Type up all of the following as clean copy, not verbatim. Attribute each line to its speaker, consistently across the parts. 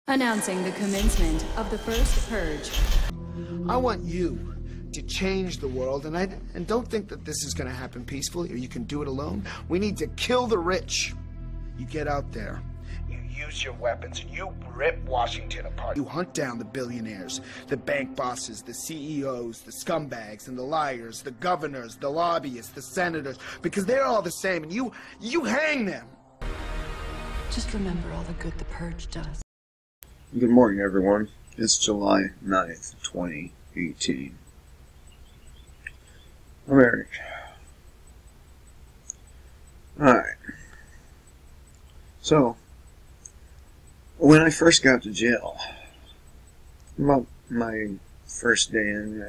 Speaker 1: Announcing the commencement of the first purge.
Speaker 2: I want you to change the world, and don't think that this is going to happen peacefully or you can do it alone. We need to kill the rich. You get out there, you use your weapons, and you rip Washington apart. You hunt down the billionaires, the bank bosses, the CEOs, the scumbags and the liars, the governors, the lobbyists, the senators, because they're all the same, and you hang them.
Speaker 1: Just remember all the good the purge does.
Speaker 3: Good morning, everyone. It's July 9th, 2018. I'm Eric. Alright. So, when I first got to jail, about my first day in,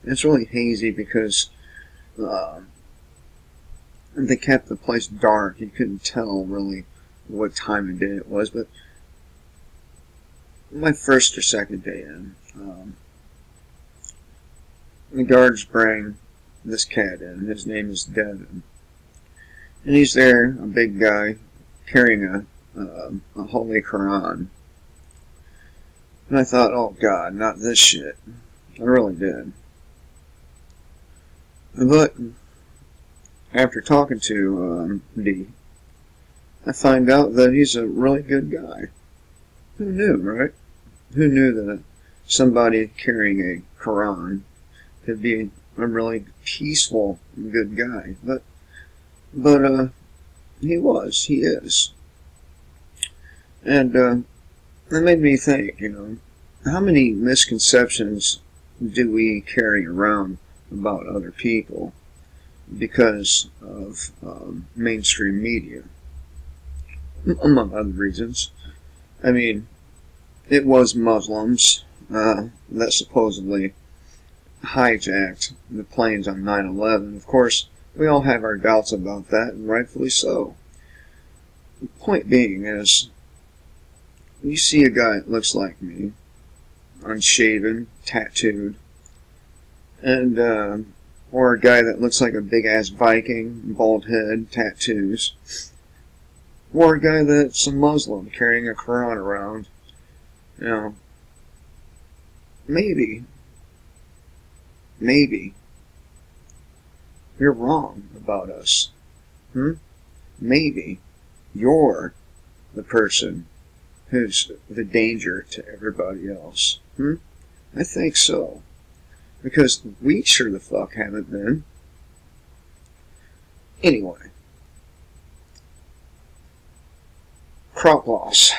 Speaker 3: it's really hazy because they kept the place dark. You couldn't tell really what time of day it was, but my first or second day in, the guards bring this cat in. His name is Devin, and he's there, a big guy, carrying a Holy Quran. And I thought, oh God, not this shit. I really did. But after talking to D, I find out that he's a really good guy. Who knew, right? Who knew that somebody carrying a Quran could be a really peaceful, good guy? But he is. And that made me think, how many misconceptions do we carry around about other people because of mainstream media? Among other reasons. I mean, it was Muslims that supposedly hijacked the planes on 9/11. Of course, we all have our doubts about that, and rightfully so. The point being is, you see a guy that looks like me, unshaven, tattooed, and or a guy that looks like a big-ass Viking, bald head, tattoos, or a guy that's a Muslim carrying a Quran around, maybe you're wrong about us. Maybe you're the person who's the danger to everybody else. I think so. Because we sure the fuck haven't been. Anyway. Crop loss.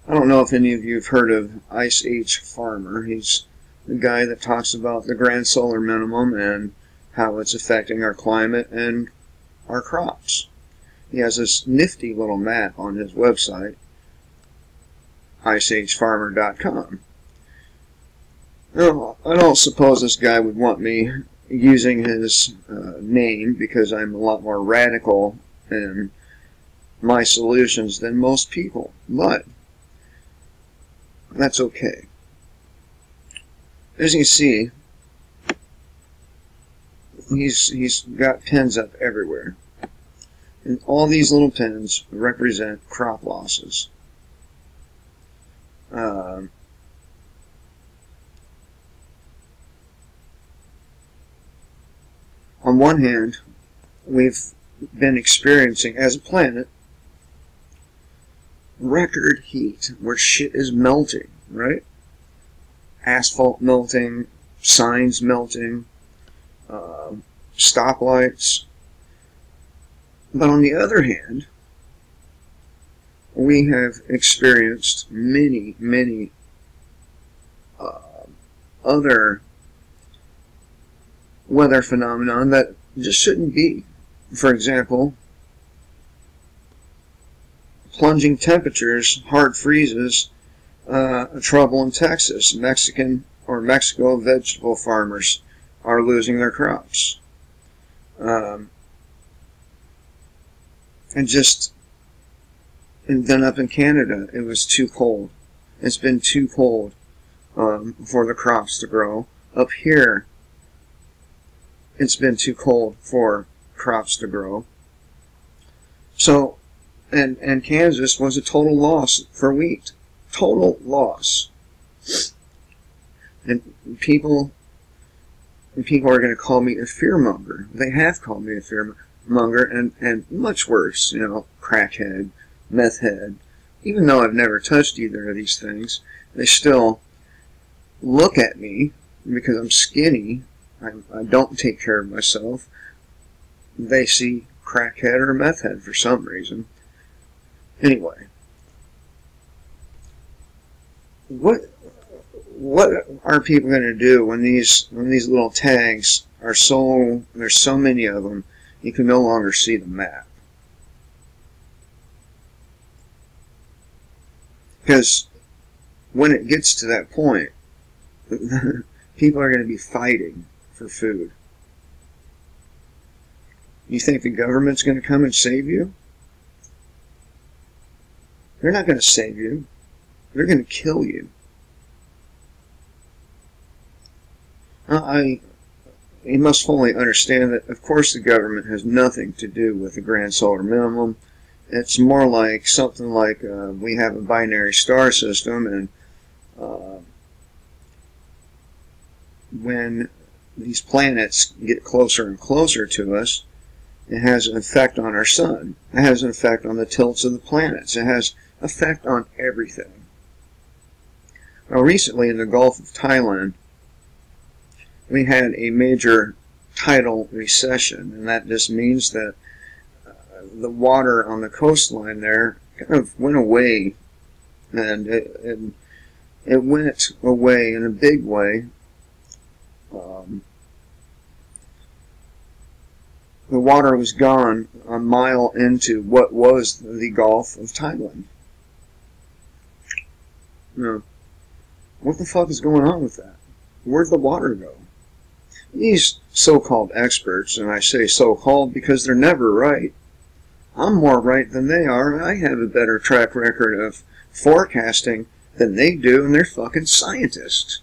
Speaker 3: I don't know if any of you have heard of Ice Age Farmer. He's the guy that talks about the grand solar minimum and how it's affecting our climate and our crops. He has this nifty little map on his website, iceagefarmer.com. Now, I don't suppose this guy would want me using his name because I'm a lot more radical in my solutions than most people, but that's okay. As you see, he's got pins up everywhere, and all these little pins represent crop losses. On one hand, we've been experiencing as a planet record heat where shit is melting, right? Asphalt melting, signs melting, stoplights. But on the other hand, we have experienced many other weather phenomenon that just shouldn't be. For example, plunging temperatures, hard freezes, trouble in Texas. Mexico vegetable farmers are losing their crops. And then up in Canada, it was too cold. It's been too cold for the crops to grow. Up here, it's been too cold for crops to grow. So And Kansas was a total loss for wheat. Total loss. And people are going to call me a fearmonger. They have called me a fearmonger, and much worse, you know, crackhead, meth head. Even though I've never touched either of these things, they still look at me because I'm skinny. I don't take care of myself. They see crackhead or meth head for some reason. Anyway, what are people going to do when these little tags are there's so many of them, you can no longer see the map? Because when it gets to that point, people are going to be fighting for food. You think the government's going to come and save you? They're not going to save you. They're going to kill you. You must fully understand that, of course, the government has nothing to do with the Grand Solar Minimum. It's more like something like we have a binary star system, and when these planets get closer and closer to us, it has an effect on our sun. It has an effect on the tilts of the planets. It has an effect on everything. Now, recently in the Gulf of Thailand, we had a major tidal recession, and that just means that the water on the coastline there kind of went away, and it went away in a big way. The water was gone a mile into what was the Gulf of Thailand. Now, what the fuck is going on with that? Where'd the water go? These so-called experts, and I say so-called because they're never right. I'm more right than they are, and I have a better track record of forecasting than they do, and they're fucking scientists.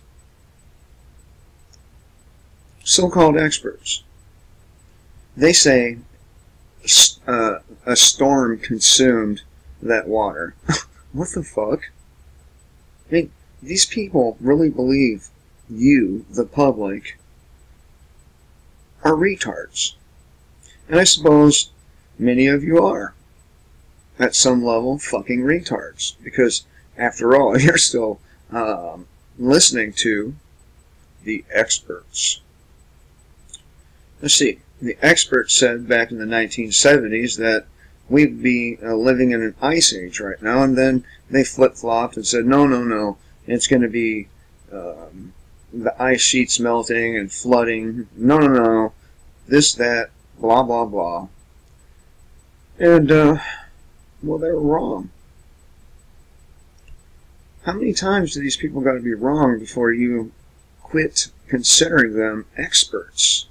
Speaker 3: So-called experts. They say a storm consumed that water. What the fuck? I mean, these people really believe you, the public, are retards. And I suppose many of you are, at some level, fucking retards. Because, after all, you're still listening to the experts. Let's see. The experts said back in the 1970s that we'd be living in an ice age right now, and then they flip-flopped and said, no, it's going to be the ice sheets melting and flooding. No, this, that, blah, blah, blah. And, well, they were wrong. How many times do these people got to be wrong before you quit considering them experts?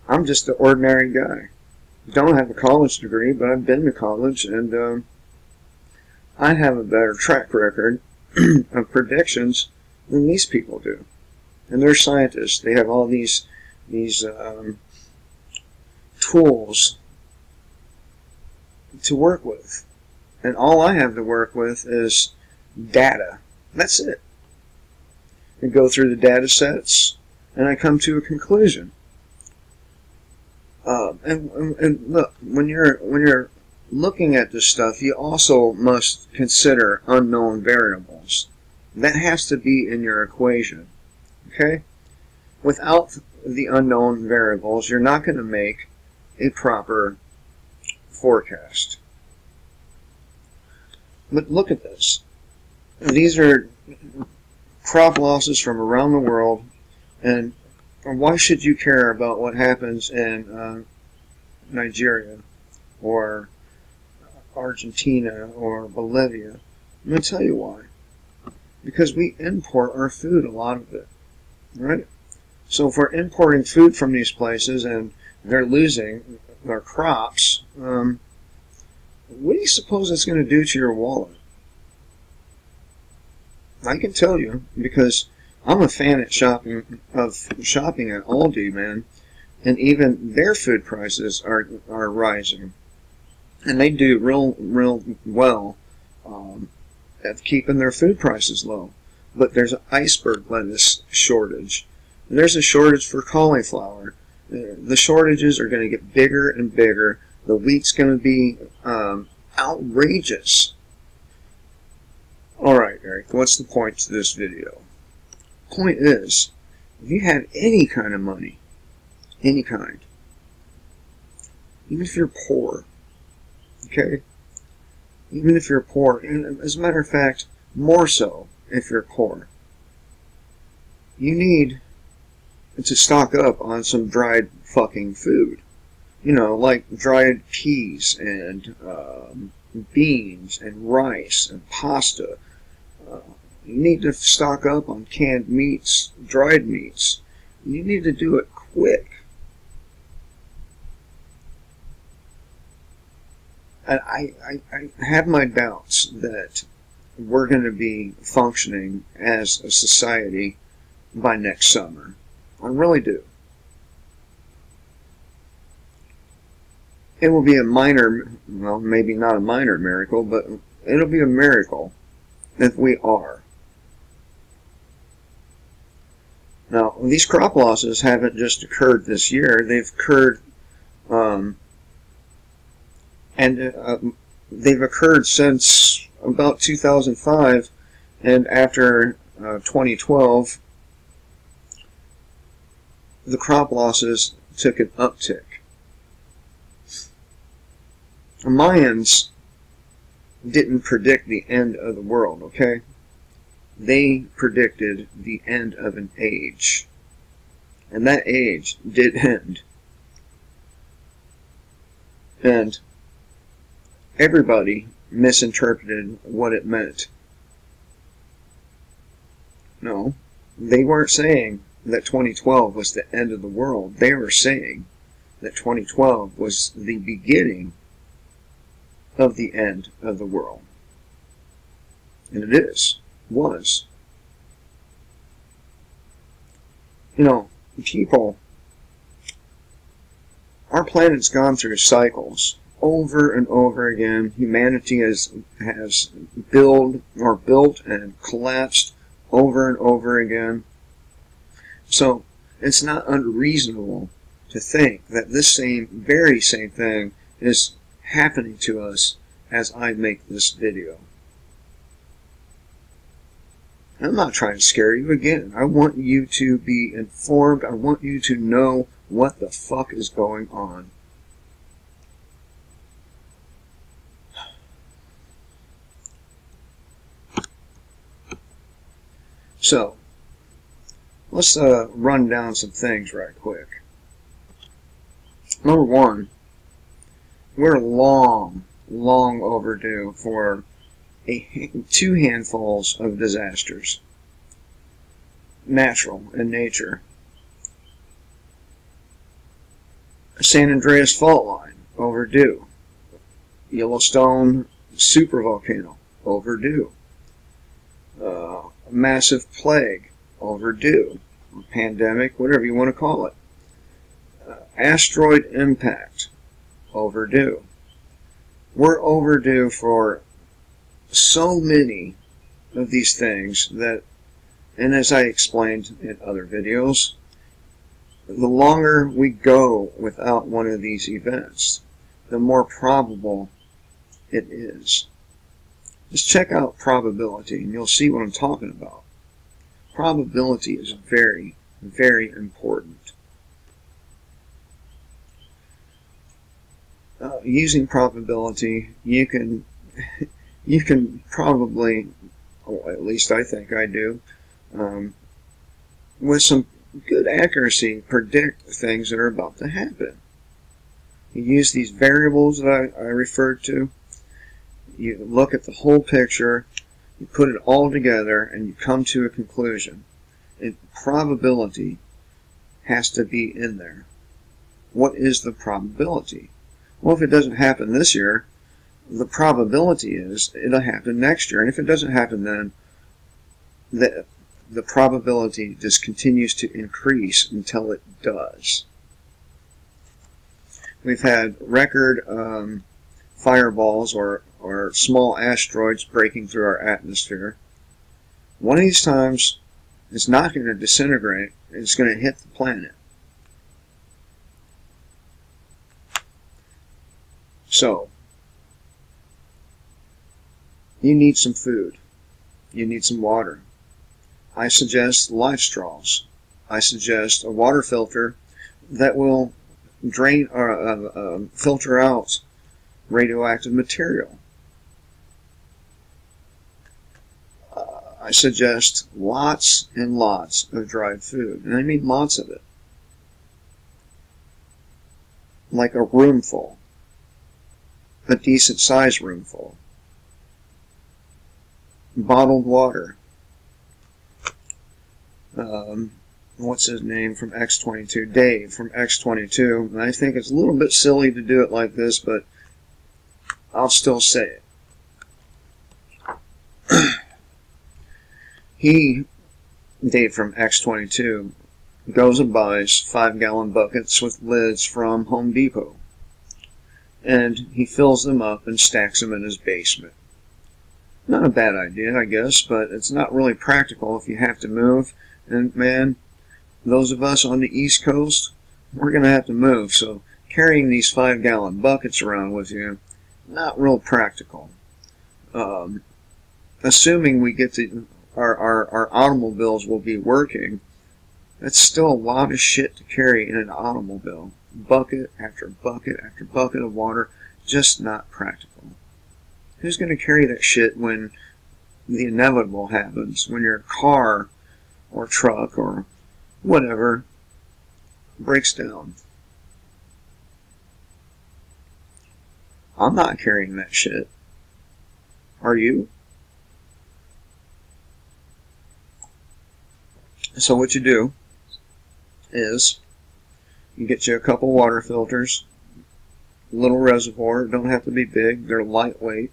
Speaker 3: I'm just an ordinary guy. Don't have a college degree, but I've been to college, and I have a better track record of predictions than these people do. And they're scientists. They have all these tools to work with. And all I have to work with is data. That's it. I go through the data sets, and I come to a conclusion. And look, when you're looking at this stuff, you also must consider unknown variables. That has to be in your equation. Okay? Without the unknown variables, you're not going to make a proper forecast. But look at this. These are crop losses from around the world, and why should you care about what happens in Nigeria or Argentina or Bolivia? I'm going to tell you why. Because we import our food, a lot of it. Right? So if we're importing food from these places and they're losing their crops, what do you suppose it's going to do to your wallet? I can tell you, because I'm a fan of shopping at Aldi, man. and even their food prices are rising. And they do real well at keeping their food prices low. But there's an iceberg lettuce shortage. And there's a shortage for cauliflower. The shortages are going to get bigger and bigger. The wheat's going to be outrageous. Alright, Eric, what's the point to this video? Point is, if you have any kind of money, any kind, even if you're poor, okay? Even if you're poor, and as a matter of fact, more so if you're poor, you need to stock up on some dried fucking food. You know, like dried peas and beans and rice and pasta. You need to stock up on canned meats, dried meats. You need to do it quick. And I have my doubts that we're going to be functioning as a society by next summer. I really do. It will be a minor, well, maybe not a minor miracle, but it'll be a miracle if we are. Now, these crop losses haven't just occurred this year. They've occurred, they've occurred since about 2005, and after 2012, the crop losses took an uptick. The Mayans didn't predict the end of the world, okay? They predicted the end of an age. And that age did end. And everybody misinterpreted what it meant. No, they weren't saying that 2012 was the end of the world. They were saying that 2012 was the beginning of the end of the world. And it was. You know, people, our planet's gone through cycles over and over again. Humanity has built and collapsed over and over again. So it's not unreasonable to think that this very same thing is happening to us as I make this video. I'm not trying to scare you. Again, I want you to be informed. I want you to know what the fuck is going on. So, let's run down some things right quick. Number one, we're long overdue for two handfuls of disasters, natural in nature. San Andreas fault line, overdue. Yellowstone supervolcano, overdue. Massive plague, overdue. Pandemic, whatever you want to call it. Asteroid impact, overdue. We're overdue for so many of these things that, and as I explained in other videos, the longer we go without one of these events, the more probable it is. Just check out probability and you'll see what I'm talking about. Probability is very, very important. Using probability, you can probably, or at least I think I do, with some good accuracy, predict things that are about to happen. You use these variables that I referred to. You look at the whole picture, you put it all together, and you come to a conclusion. And probability has to be in there. What is the probability? Well, if it doesn't happen this year, the probability is it'll happen next year. And if it doesn't happen then, the probability just continues to increase until it does. We've had record fireballs or small asteroids breaking through our atmosphere. One of these times, it's not going to disintegrate. It's going to hit the planet. So, you need some food. You need some water. I suggest life straws. I suggest a water filter that will drain or filter out radioactive material. I suggest lots and lots of dried food, and I mean lots of it. Like a roomful. A decent sized roomful. Bottled water. What's his name from X-22? Dave from X-22. And I think it's a little bit silly to do it like this, but I'll still say it. Dave from X-22, goes and buys 5-gallon buckets with lids from Home Depot. And he fills them up and stacks them in his basement. Not a bad idea, I guess, but it's not really practical if you have to move. And man, those of us on the East Coast, we're going to have to move. So carrying these 5-gallon buckets around with you, not real practical. Assuming we get to our automobiles will be working, that's still a lot of shit to carry in an automobile. Bucket after bucket after bucket of water, just not practical. Who's going to carry that shit when the inevitable happens? When your car or truck or whatever breaks down? I'm not carrying that shit. Are you? So what you do is you get you a couple water filters, a little reservoir, don't have to be big, they're lightweight,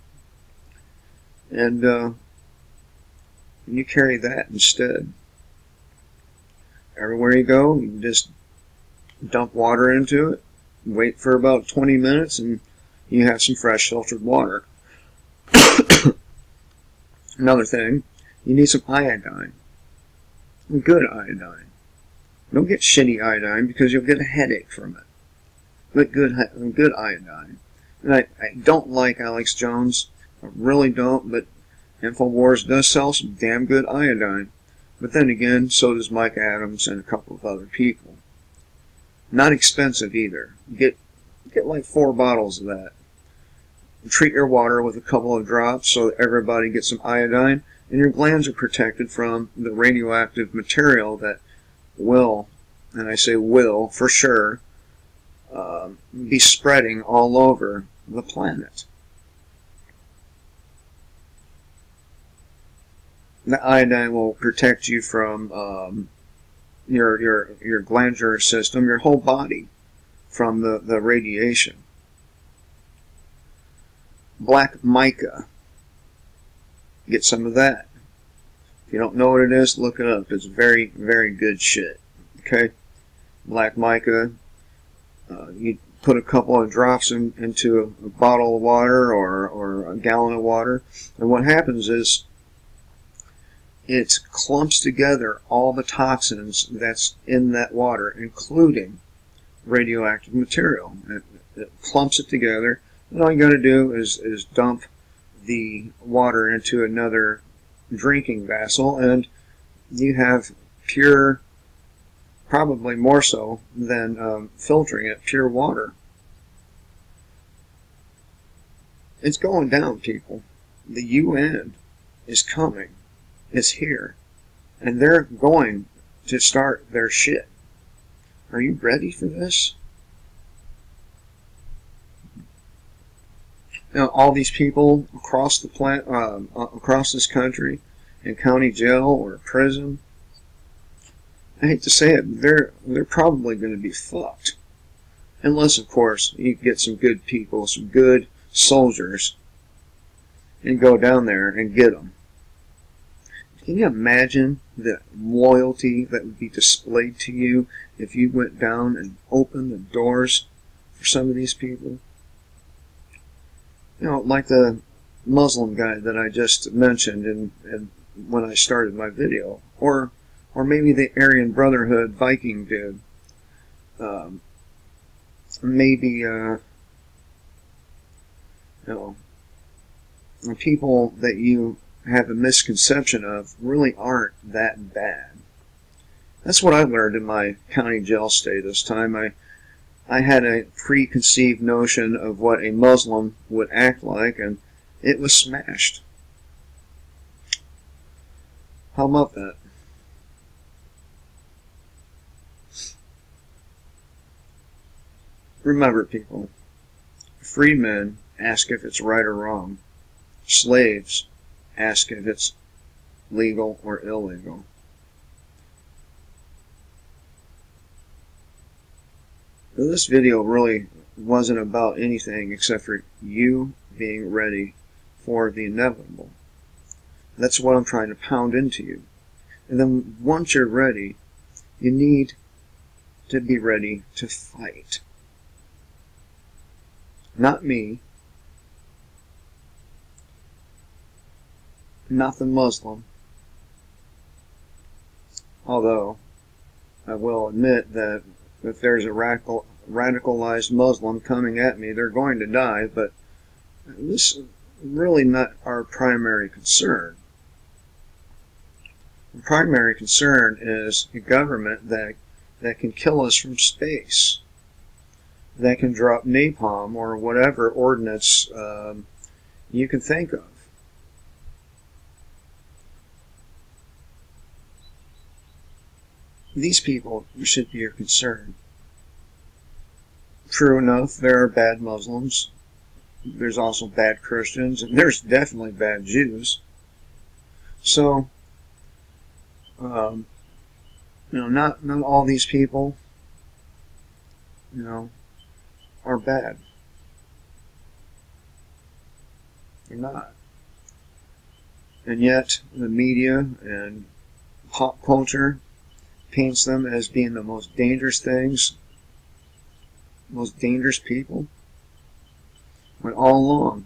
Speaker 3: and you carry that instead. Everywhere you go, you just dump water into it, wait for about 20 minutes, and you have some fresh filtered water. Another thing, you need some iodine. Good iodine. Don't get shitty iodine because you'll get a headache from it. But good iodine. And I don't like Alex Jones. I really don't, but InfoWars does sell some damn good iodine. But then again, so does Mike Adams and a couple of other people. Not expensive either. Get like 4 bottles of that. Treat your water with a couple of drops so that everybody gets some iodine, and your glands are protected from the radioactive material that will, and I say will for sure, be spreading all over the planet. The iodine will protect you from your glandular system, your whole body, from the radiation. Black mica. Get some of that. If you don't know what it is, look it up. It's very, very good shit. Okay? Black mica. You put a couple of drops into a bottle of water or a gallon of water. And what happens is it clumps together all the toxins that's in that water, including radioactive material. It clumps it together. And all you got to do is dump the water into another drinking vessel, and you have pure, probably more so than filtering it, pure water. It's going down, people. The UN is coming. It's here. And they're going to start their shit. Are you ready for this? Now, all these people across the across this country, in county jail or prison, I hate to say it, they're probably going to be fucked, unless, of course, you get some good people, some good soldiers, and go down there and get them. Can you imagine the loyalty that would be displayed to you if you went down and opened the doors for some of these people. You know, like the Muslim guy that I just mentioned in when I started my video, or maybe the Aryan Brotherhood Viking dude. Maybe you know, the people that you have a misconception of really aren't that bad. That's what I learned in my county jail stay this time. I had a preconceived notion of what a Muslim would act like, and it was smashed. How about that? Remember, people, free men ask if it's right or wrong. Slaves ask if it's legal or illegal. So this video really wasn't about anything except for you being ready for the inevitable. That's what I'm trying to pound into you. And then once you're ready, you need to be ready to fight. Not me, not the Muslim, although I will admit that if there's a radicalized Muslim coming at me, they're going to die, but this is really not our primary concern. The primary concern is a government that can kill us from space, that can drop napalm or whatever ordnance you can think of. These people should be your concern. True enough, there are bad Muslims. There's also bad Christians, and there's definitely bad Jews. So, you know, not all these people, you know, are bad. They're not. And yet, the media and pop culture paints them as being the most dangerous things, most dangerous people, when all along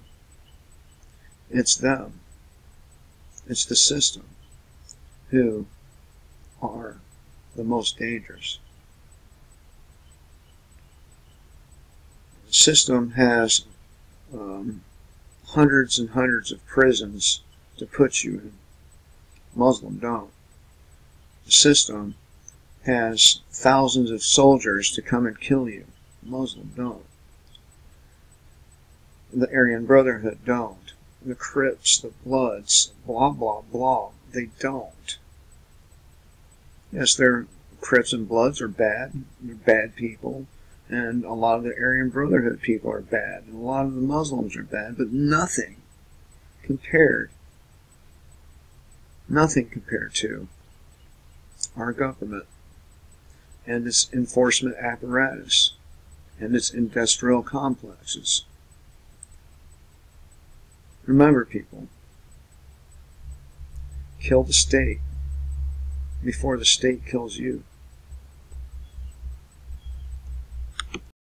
Speaker 3: it's them, it's the system who are the most dangerous. The system has hundreds and hundreds of prisons to put you in. Muslim don't. The system has thousands of soldiers to come and kill you. Muslim don't. The Aryan Brotherhood don't. The Crips, the Bloods, blah, blah, blah, they don't. Yes, their Crips and Bloods are bad. They're bad people. And a lot of the Aryan Brotherhood people are bad. And a lot of the Muslims are bad. But nothing compared to our government and its enforcement apparatus and its industrial complexes. Remember, people, kill the state before the state kills you.